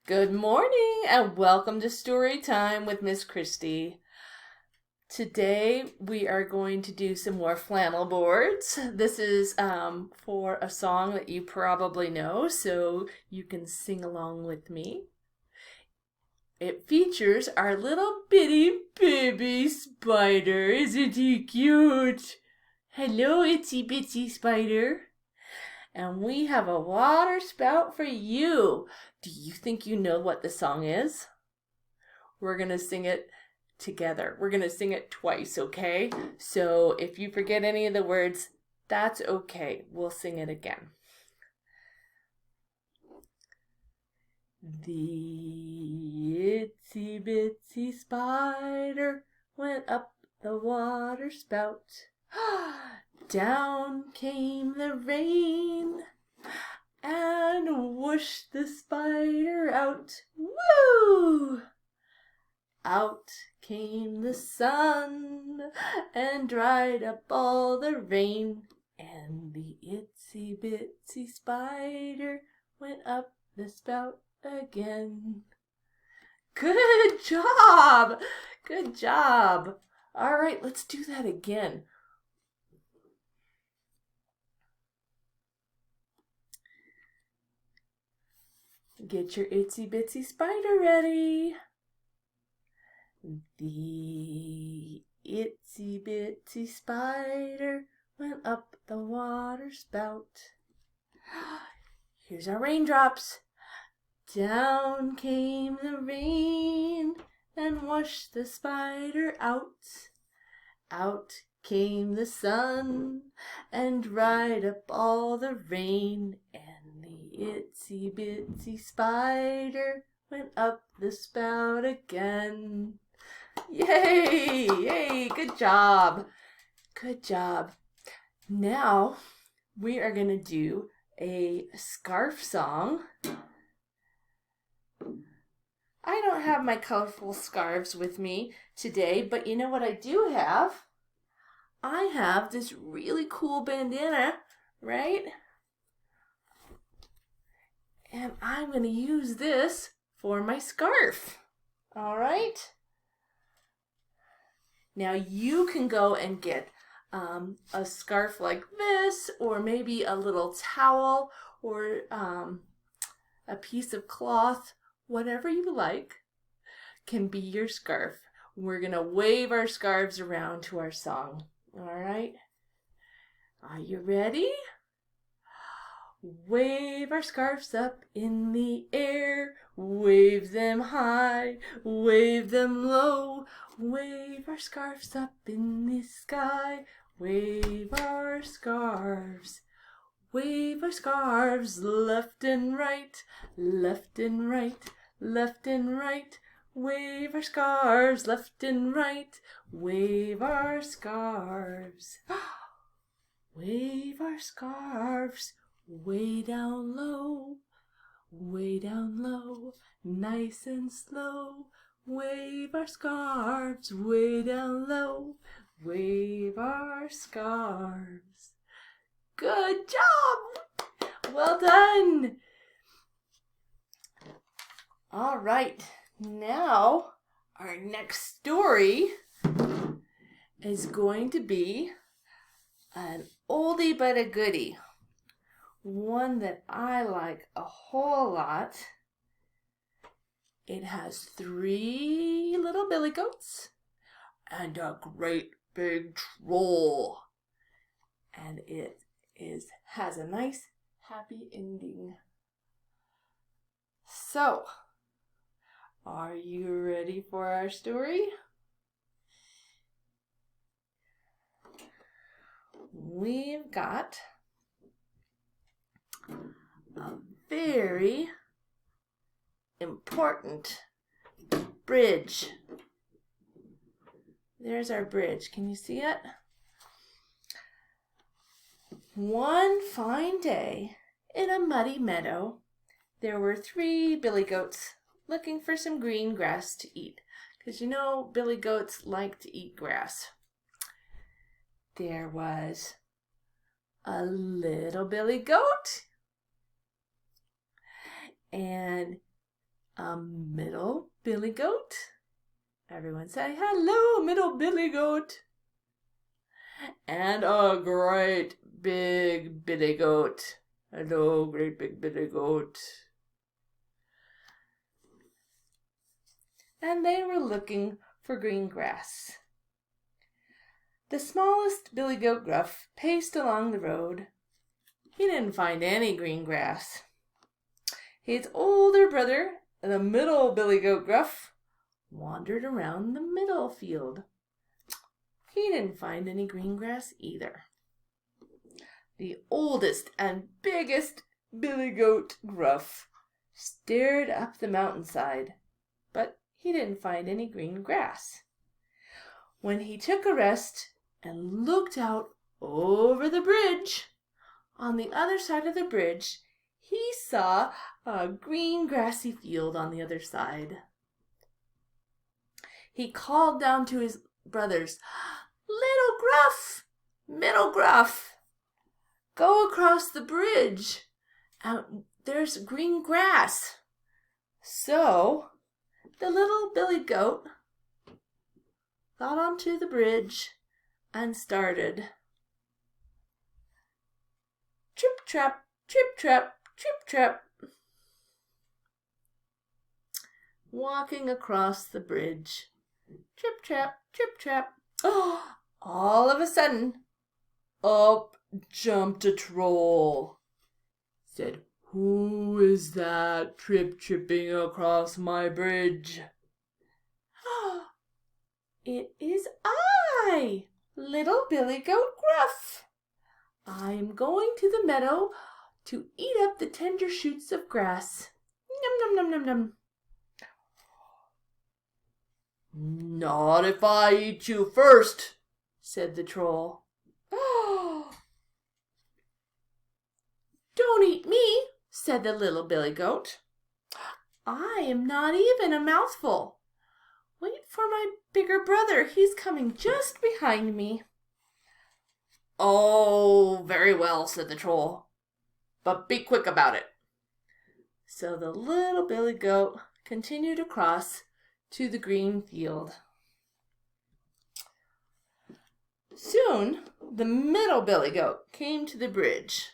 Good morning and welcome to Story Time with Miss Christie. Today we are going to do some more flannel boards. This is for a song that you probably know, so you can sing along with me. It features our little bitty baby spider. Isn't he cute? Hello, itsy bitsy spider. And we have a water spout for you. Do you think you know what the song is? We're going to sing it together. We're going to sing it twice, okay? So if you forget any of the words, that's okay. We'll sing it again. The itsy bitsy spider went up the water spout. Down came the rain and whooshed the spider out. Woo! Out came the sun and dried up all the rain, and the itsy bitsy spider went up the spout again. Good job! Good job! All right, let's do that again. Get your itsy bitsy spider ready. The itsy bitsy spider went up the water spout. Here's our raindrops. Down came the rain and washed the spider out. Out came the sun and dried up all the rain, and the itsy bitsy spider went up the spout again. Yay! Yay! Good job! Good job. Now we are going to do a scarf song. I don't have my colorful scarves with me today, but you know what I do have? I have this really cool bandana, right? And I'm going to use this for my scarf. All right? Now you can go and get a scarf like this, or maybe a little towel, or a piece of cloth, whatever you like can be your scarf. We're going to wave our scarves around to our song. All right? Are you ready? Wave our scarves up in the air, wave them high, wave them low, wave our scarves up in the sky, wave our scarves. Wave our scarves left and right, left and right, left and right. Wave our scarves left and right, wave our scarves. Wave our scarves way down low, nice and slow. Wave our scarves way down low, wave our scarves. Good job! Well done! All right, now our next story is going to be an oldie but a goodie. One that I like a whole lot. It has 3 little billy goats and a great big troll. And it has a nice happy ending. So, are you ready for our story? We've got a very important bridge. There's our bridge. Can you see it? One fine day in a muddy meadow, there were 3 billy goats looking for some green grass to eat. Because you know, billy goats like to eat grass. There was a little billy goat and A middle billy goat? Everyone say, hello, middle billy goat. And a great big billy goat. Hello, great big billy goat. And they were looking for green grass. The smallest billy goat Gruff paced along the road. He didn't find any green grass. His older brother, the middle billy goat Gruff, wandered around the middle field. He didn't find any green grass either. The oldest and biggest billy goat Gruff stared up the mountainside, but he didn't find any green grass. When he took a rest and looked out over the bridge, on the other side of the bridge, he saw a green grassy field on the other side. He called down to his brothers, Little Gruff, Middle Gruff, go across the bridge. There's green grass. So the little billy goat got onto the bridge and started. Trip, trap, trip, trap, trip, trap. Walking across the bridge. Trip, trap, trip, trap. Oh, all of a sudden, up jumped a troll. Said, who is that tripping across my bridge? It is I, little billy goat Gruff. I am going to the meadow to eat up the tender shoots of grass. Num, num, num, num, num. Not if I eat you first, said the troll. Don't eat me, said the little billy goat. I am not even a mouthful. Wait for my bigger brother. He's coming just behind me. Oh, very well, said the troll. But be quick about it. So the little billy goat continued across to the green field. Soon, the middle billy goat came to the bridge.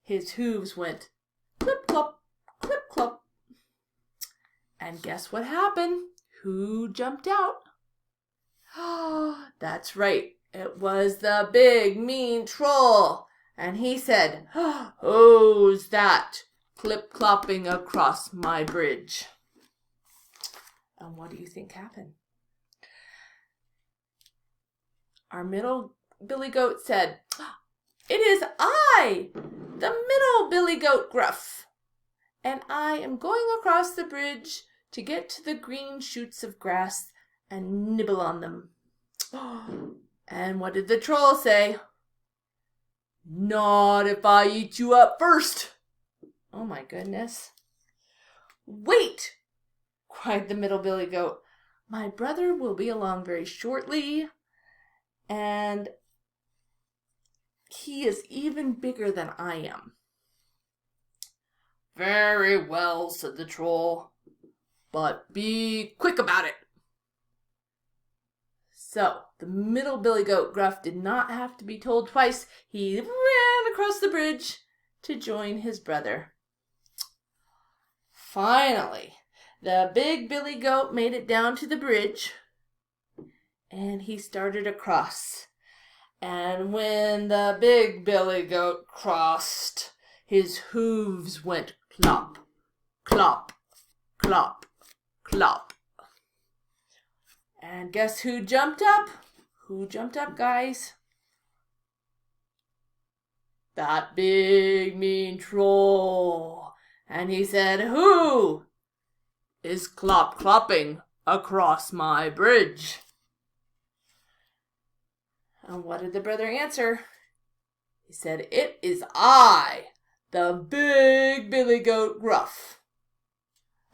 His hooves went clip-clop, clip-clop. And guess what happened? Who jumped out? That's right. It was the big, mean troll. And he said, who's that clip-clopping across my bridge? And what do you think happened? Our middle billy goat said, it is I, the middle billy goat Gruff. And I am going across the bridge to get to the green shoots of grass and nibble on them. And what did the troll say? Not if I eat you up first. Oh my goodness. Wait, cried the middle billy goat. My brother will be along very shortly, and he is even bigger than I am. Very well, said the troll, but be quick about it. So the middle billy goat Gruff did not have to be told twice. He ran across the bridge to join his brother. Finally, the big billy goat made it down to the bridge, and he started across. And when the big billy goat crossed, his hooves went clop, clop, clop, clop. And guess who jumped up? Who jumped up, guys? That big mean troll. And he said, who is clopping across my bridge? And what did the brother answer? He said, it is I, the big billy goat Gruff.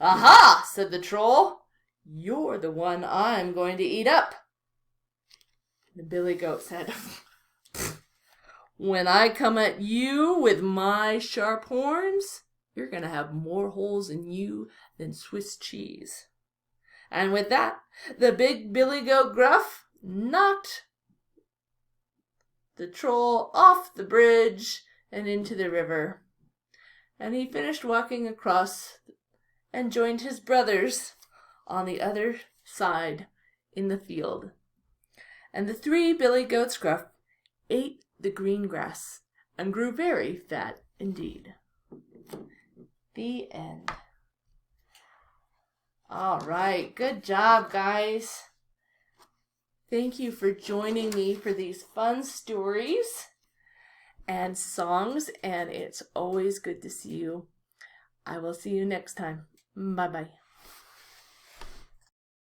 Aha, said the troll. You're the one I'm going to eat up. The billy goat said, when I come at you with my sharp horns, you're going to have more holes in you than Swiss cheese. And with that, the big billy goat Gruff knocked the troll off the bridge and into the river. And he finished walking across and joined his brothers on the other side in the field. And the 3 billy goats Gruff ate the green grass and grew very fat indeed. The end. All right, good job, guys. Thank you for joining me for these fun stories and songs, and it's always good to see you. I will see you next time. Bye-bye.